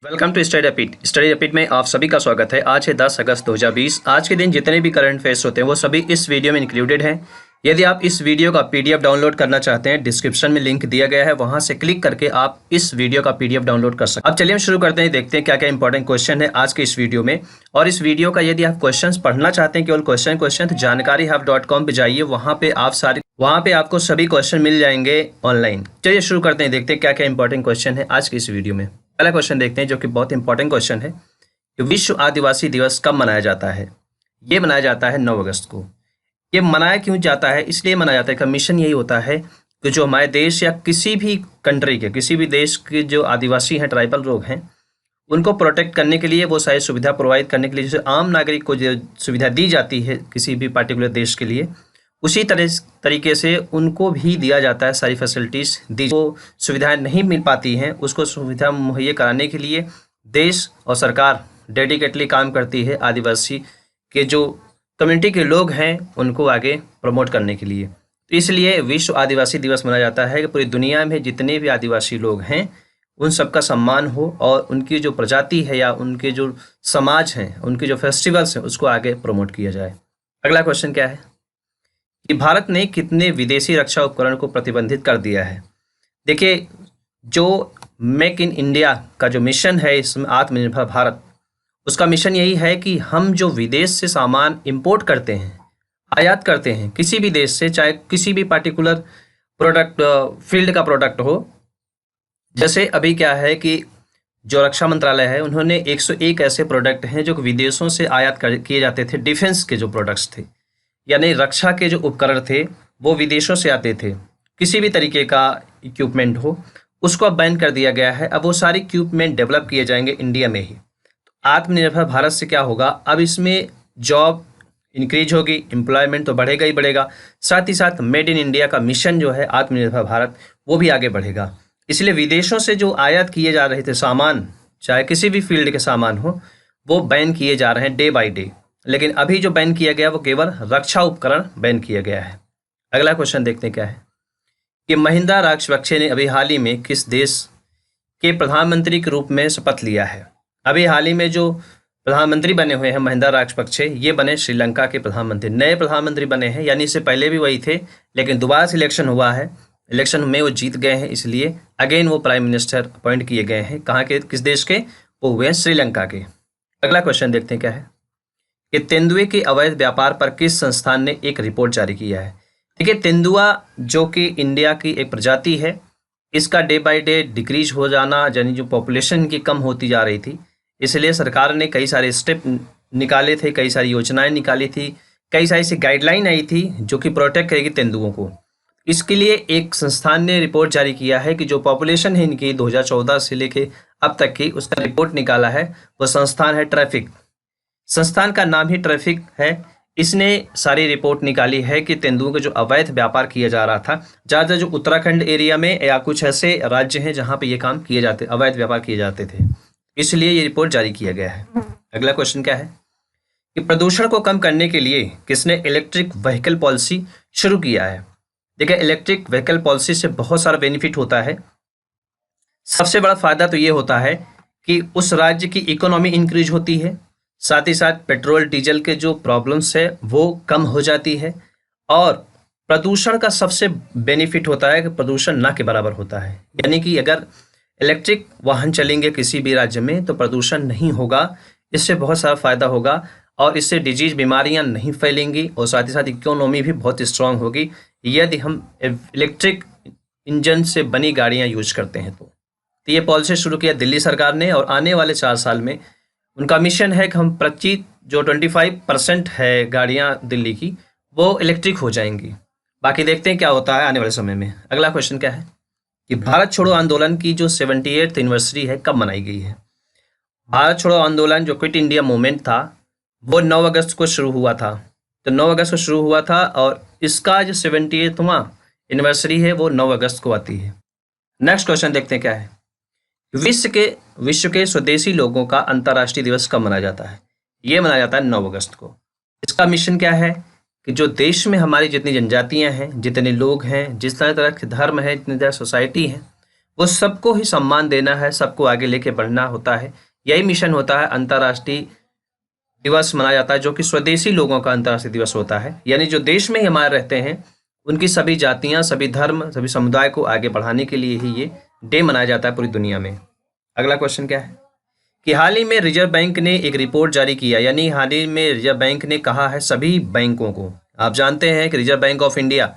Welcome to study rapid में आप सभी का स्वागत है। आज है 10 अगस्त 2020। आज के दिन जितने भी करंट अफेयर्स होते हैं वो सभी इस वीडियो में इंक्लूडेड हैं। यदि आप इस वीडियो का पीडीएफ डाउनलोड करना चाहते हैं, डिस्क्रिप्शन में लिंक दिया गया है, वहां से क्लिक करके आप इस वीडियो का पीडीएफ डाउनलोड कर सकते हैं। अब चलिए हम शुरू करते हैं, देखते हैं क्या क्या इंपॉर्टेंट क्वेश्चन है आज के इस वीडियो में। और इस वीडियो का यदि आप क्वेश्चन पढ़ना चाहते हैं, केवल क्वेश्चन तो जानकारीहब.com पे जाइए, वहाँ पे आपको सभी क्वेश्चन मिल जाएंगे ऑनलाइन। चलिए शुरू करते हैं, देखते हैं क्या क्या इंपॉर्टेंट क्वेश्चन है आज के इस वीडियो में। पहला क्वेश्चन देखते हैं जो कि बहुत इंपॉर्टेंट क्वेश्चन है कि विश्व आदिवासी दिवस कब मनाया जाता है। ये मनाया जाता है 9 अगस्त को। ये मनाया क्यों जाता है? इसलिए मनाया जाता है कि मिशन यही होता है कि जो हमारे देश या किसी भी कंट्री के, किसी भी देश के जो आदिवासी हैं, ट्राइबल लोग हैं, उनको प्रोटेक्ट करने के लिए, वो सारी सुविधा प्रोवाइड करने के लिए, जैसे आम नागरिक को जो सुविधा दी जाती है किसी भी पार्टिकुलर देश के लिए, उसी तरीके से उनको भी दिया जाता है। सारी फैसिलिटीज़ दी, जो सुविधाएं नहीं मिल पाती हैं उसको सुविधा मुहैया कराने के लिए देश और सरकार डेडिकेटली काम करती है। आदिवासी के जो कम्युनिटी के लोग हैं उनको आगे प्रमोट करने के लिए, तो इसलिए विश्व आदिवासी दिवस मनाया जाता है कि पूरी दुनिया में जितने भी आदिवासी लोग हैं उन सबका सम्मान हो और उनकी जो प्रजाति है या उनके जो समाज हैं, उनके जो फेस्टिवल्स हैं, उसको आगे प्रमोट किया जाए। अगला क्वेश्चन क्या है कि भारत ने कितने विदेशी रक्षा उपकरण को प्रतिबंधित कर दिया है। देखिए, जो मेक इन इंडिया का जो मिशन है, इसमें आत्मनिर्भर भारत, उसका मिशन यही है कि हम जो विदेश से सामान इंपोर्ट करते हैं, आयात करते हैं किसी भी देश से, चाहे किसी भी पार्टिकुलर प्रोडक्ट फील्ड का प्रोडक्ट हो। जैसे अभी क्या है कि जो रक्षा मंत्रालय है, उन्होंने 101 ऐसे प्रोडक्ट हैं जो विदेशों से आयात किए जाते थे। डिफेंस के जो प्रोडक्ट्स थे, यानी रक्षा के जो उपकरण थे, वो विदेशों से आते थे। किसी भी तरीके का इक्विपमेंट हो, उसको अब बैन कर दिया गया है। अब वो सारे इक्विपमेंट डेवलप किए जाएंगे इंडिया में ही। तो आत्मनिर्भर भारत से क्या होगा, अब इसमें जॉब इंक्रीज होगी, एम्प्लॉयमेंट तो बढ़ेगा ही बढ़ेगा, साथ ही साथ मेड इन इंडिया का मिशन जो है आत्मनिर्भर भारत, वो भी आगे बढ़ेगा। इसलिए विदेशों से जो आयात किए जा रहे थे सामान, चाहे किसी भी फील्ड के सामान हो, वो बैन किए जा रहे हैं डे बाय डे। लेकिन अभी जो बैन किया गया वो केवल रक्षा उपकरण बैन किया गया है। अगला क्वेश्चन देखते हैं क्या है कि महिंदा राजपक्षे ने अभी हाल ही में किस देश के प्रधानमंत्री के रूप में शपथ लिया है। अभी हाल ही में जो प्रधानमंत्री बने हुए हैं महिंदा राजपक्षे, ये बने श्रीलंका के प्रधानमंत्री, नए प्रधानमंत्री बने हैं। यानी इससे पहले भी वही थे, लेकिन दोबारा से इलेक्शन हुआ है, इलेक्शन में वो जीत गए हैं, इसलिए अगेन वो प्राइम मिनिस्टर अपॉइंट किए गए हैं। कहाँ के, किस देश के? वो हुए हैं श्रीलंका के। अगला क्वेश्चन देखते हैं क्या है कि तेंदुए के अवैध व्यापार पर किस संस्थान ने एक रिपोर्ट जारी किया है। देखिए, तेंदुआ जो कि इंडिया की एक प्रजाति है, इसका डे बाय डे डिक्रीज हो जाना, यानी जो पॉपुलेशन की कम होती जा रही थी, इसलिए सरकार ने कई सारे स्टेप निकाले थे, कई सारी योजनाएं निकाली थी, कई सारी सी गाइडलाइन आई थी जो कि प्रोटेक्ट करेगी तेंदुओं को। इसके लिए एक संस्थान ने रिपोर्ट जारी किया है कि जो पॉपुलेशन है इनकी 2014 से लेके अब तक की, उसका रिपोर्ट निकाला है। वो संस्थान है ट्रैफिक, संस्थान का नाम ही ट्रैफिक है। इसने सारी रिपोर्ट निकाली है कि तेंदुओं का जो अवैध व्यापार किया जा रहा था, ज़्यादातर जो उत्तराखंड एरिया में या कुछ ऐसे राज्य हैं जहां पे ये काम किए जाते, अवैध व्यापार किए जाते थे, इसलिए ये रिपोर्ट जारी किया गया है। अगला क्वेश्चन क्या है कि प्रदूषण को कम करने के लिए किसने इलेक्ट्रिक व्हीकल पॉलिसी शुरू किया है। देखिए, इलेक्ट्रिक व्हीकल पॉलिसी से बहुत सारा बेनिफिट होता है। सबसे बड़ा फायदा तो ये होता है कि उस राज्य की इकोनॉमी इंक्रीज होती है, साथ ही साथ पेट्रोल डीजल के जो प्रॉब्लम्स है वो कम हो जाती है, और प्रदूषण का सबसे बेनिफिट होता है कि प्रदूषण ना के बराबर होता है। यानी कि अगर इलेक्ट्रिक वाहन चलेंगे किसी भी राज्य में तो प्रदूषण नहीं होगा, इससे बहुत सारा फायदा होगा, और इससे डिजीज बीमारियां नहीं फैलेंगी, और साथ ही साथ इकोनॉमी भी बहुत स्ट्रांग होगी यदि हम इलेक्ट्रिक इंजन से बनी गाड़ियां यूज करते हैं। तो ये पॉलिसी शुरू किया दिल्ली सरकार ने, और आने वाले 4 साल में उनका मिशन है कि हम प्रति जो 25% है गाड़ियां दिल्ली की, वो इलेक्ट्रिक हो जाएंगी। बाकी देखते हैं क्या होता है आने वाले समय में। अगला क्वेश्चन क्या है कि भारत छोड़ो आंदोलन की जो 78th एनिवर्सरी है कब मनाई गई है। भारत छोड़ो आंदोलन जो क्विट इंडिया मूवमेंट था वो 9 अगस्त को शुरू हुआ था। तो 9 अगस्त को शुरू हुआ था, और इसका जो 78वां एनिवर्सरी है वो 9 अगस्त को आती है। नेक्स्ट क्वेश्चन देखते हैं क्या है, विश्व के स्वदेशी लोगों का अंतर्राष्ट्रीय दिवस कब मनाया जाता है। ये मनाया जाता है 9 अगस्त को। इसका मिशन क्या है कि जो देश में हमारी जितनी जनजातियां हैं, जितने लोग हैं, जिस तरह तरह के धर्म है, जितनी तरह सोसाइटी है, वो सबको ही सम्मान देना है, सबको आगे लेके बढ़ना होता है। यही मिशन होता है। अंतर्राष्ट्रीय दिवस मनाया जाता है जो कि स्वदेशी लोगों का अंतर्राष्ट्रीय दिवस होता है, यानी जो देश में ही हमारे रहते हैं उनकी सभी जातियां, सभी धर्म, सभी समुदाय को आगे बढ़ाने के लिए ही ये डे मनाया जाता है पूरी दुनिया में। अगला क्वेश्चन क्या है कि हाल ही में रिजर्व बैंक ने एक रिपोर्ट जारी किया, यानी हाल ही में रिजर्व बैंक ने कहा है सभी बैंकों को, आप जानते हैं कि reserve bank of India,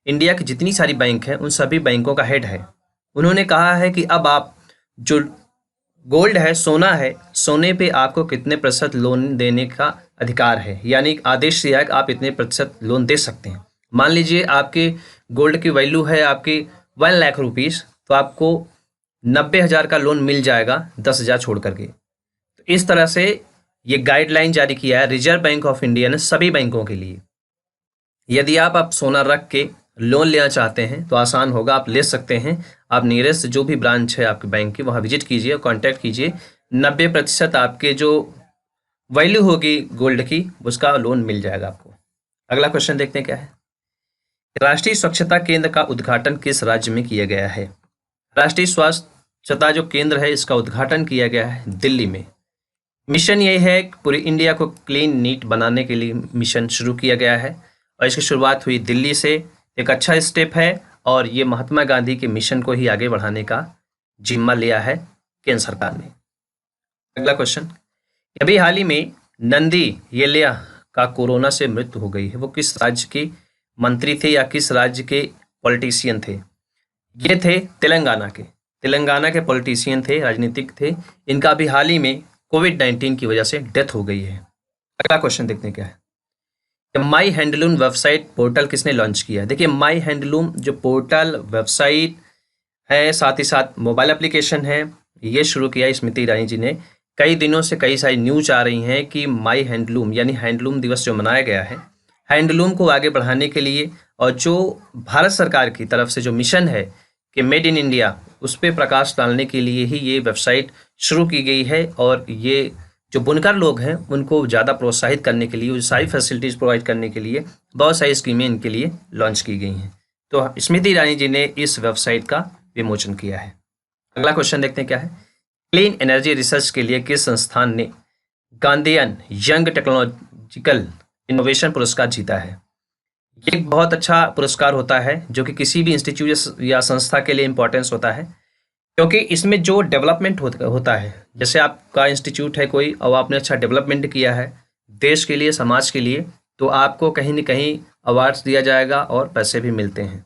India की जितनी सारी बैंक हैं उन सभी बैंकों का हेड है। उन्होंने कहा है कि अब आप जो गोल्ड है, सोना है, सोने पे आपको कितने प्रतिशत लोन देने का अधिकार है, यानी आदेश दिया है कि आप इतने प्रतिशत लोन दे सकते हैं। मान लीजिए आपके गोल्ड की वैल्यू है आपकी 1 लाख रुपीज़, तो आपको 90,000 का लोन मिल जाएगा 10,000 छोड़ करके। तो इस तरह से ये गाइडलाइन जारी किया है रिजर्व बैंक ऑफ इंडिया ने सभी बैंकों के लिए। यदि आप सोना रख के लोन लेना चाहते हैं तो आसान होगा, आप ले सकते हैं। आप नियरेस्ट जो भी ब्रांच है आपके बैंक की वहाँ विजिट कीजिए, कॉन्टैक्ट कीजिए, 90% आपके जो वैल्यू होगी गोल्ड की उसका लोन मिल जाएगा आपको। अगला क्वेश्चन देखते हैं क्या है। राष्ट्रीय स्वच्छता केंद्र का उद्घाटन किस राज्य में किया गया है? राष्ट्रीय स्वच्छता जो केंद्र है इसका उद्घाटन किया गया है दिल्ली में। मिशन यही है कि पूरी इंडिया को क्लीन नीट बनाने के लिए मिशन शुरू किया गया है और इसकी शुरुआत हुई दिल्ली से। एक अच्छा स्टेप है और ये महात्मा गांधी के मिशन को ही आगे बढ़ाने का जिम्मा लिया है केंद्र सरकार ने। अगला क्वेश्चन, अभी हाल ही में नंदी येलिया का कोरोना से मृत्यु हो गई है, वो किस राज्य के मंत्री थे या किस राज्य के पॉलिटिशियन थे? ये थे तेलंगाना के पॉलिटिशियन थे, राजनीतिक थे। इनका अभी हाल ही में कोविड-19 की वजह से डेथ हो गई है। अगला क्वेश्चन देखते हैं क्या है। माई हैंडलूम वेबसाइट पोर्टल किसने लॉन्च किया है? देखिए माई हैंडलूम जो पोर्टल वेबसाइट है, साथ ही साथ मोबाइल एप्लीकेशन है, ये शुरू किया स्मृति ईरानी जी ने। कई दिनों से कई सारी न्यूज आ रही हैं कि माई हैंडलूम यानी हैंडलूम दिवस जो मनाया गया है, हैंडलूम को आगे बढ़ाने के लिए और जो भारत सरकार की तरफ से जो मिशन है कि मेड इन इंडिया, उस पर प्रकाश डालने के लिए ही ये वेबसाइट शुरू की गई है। और ये जो बुनकर लोग हैं उनको ज़्यादा प्रोत्साहित करने के लिए, सारी फैसिलिटीज़ प्रोवाइड करने के लिए बहुत सारी स्कीमें इनके लिए लॉन्च की गई हैं। तो स्मृति ईरानी जी ने इस वेबसाइट का विमोचन किया है। अगला क्वेश्चन देखते हैं क्या है। क्लीन एनर्जी रिसर्च के लिए किस संस्थान ने गांधीयन यंग टेक्नोलॉजिकल इनोवेशन पुरस्कार जीता है? ये एक बहुत अच्छा पुरस्कार होता है जो कि किसी भी इंस्टीट्यूट या संस्था के लिए इम्पोर्टेंस होता है, क्योंकि इसमें जो डेवलपमेंट होता है, जैसे आपका इंस्टीट्यूट है कोई और आपने अच्छा डेवलपमेंट किया है देश के लिए, समाज के लिए, तो आपको कहीं न कहीं अवार्ड्स दिया जाएगा और पैसे भी मिलते हैं।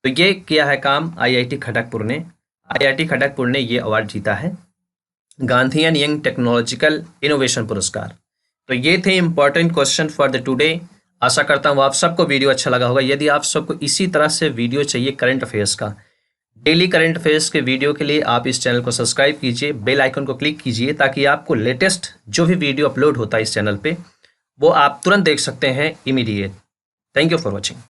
तो ये किया है काम IIT खड़गपुर ने। IIT खड़गपुर ने ये अवार्ड जीता है, गांधीयन यंग टेक्नोलॉजिकल इनोवेशन पुरस्कार। तो ये थे important question for the today. आशा करता हूँ आप सबको वीडियो अच्छा लगा होगा। यदि आप सबको इसी तरह से वीडियो चाहिए करंट अफेयर्स का, डेली करंट अफेयर्स के वीडियो के लिए आप इस चैनल को सब्सक्राइब कीजिए, बेल आइकन को क्लिक कीजिए ताकि आपको लेटेस्ट जो भी वीडियो अपलोड होता है इस चैनल पे वो आप तुरंत देख सकते हैं, immediate. Thank you for watching.